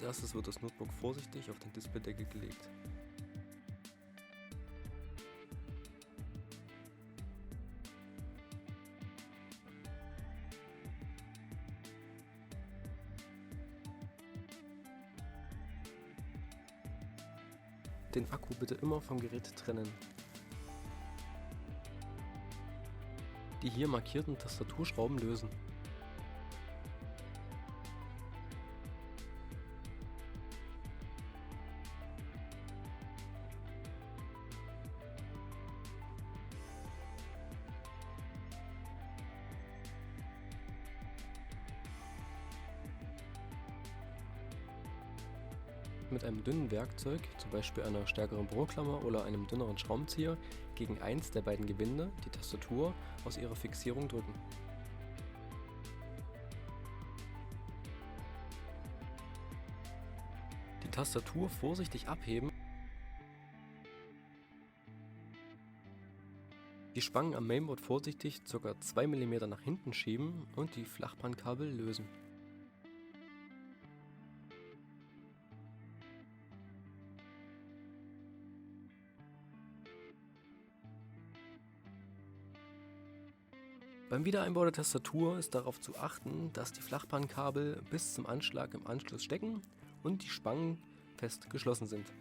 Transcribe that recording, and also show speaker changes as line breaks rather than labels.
Als erstes wird das Notebook vorsichtig auf den Displaydeckel gelegt. Den Akku bitte immer vom Gerät trennen. Die hier markierten Tastaturschrauben lösen. Mit einem dünnen Werkzeug, zum Beispiel einer stärkeren Bohrklammer oder einem dünneren Schraubenzieher, gegen eins der beiden Gewinde, die Tastatur, aus ihrer Fixierung drücken. Die Tastatur vorsichtig abheben. Die Spangen am Mainboard vorsichtig ca. 2 mm nach hinten schieben und die Flachbandkabel lösen. Beim Wiedereinbau der Tastatur ist darauf zu achten, dass die Flachbandkabel bis zum Anschlag im Anschluss stecken und die Spangen fest geschlossen sind.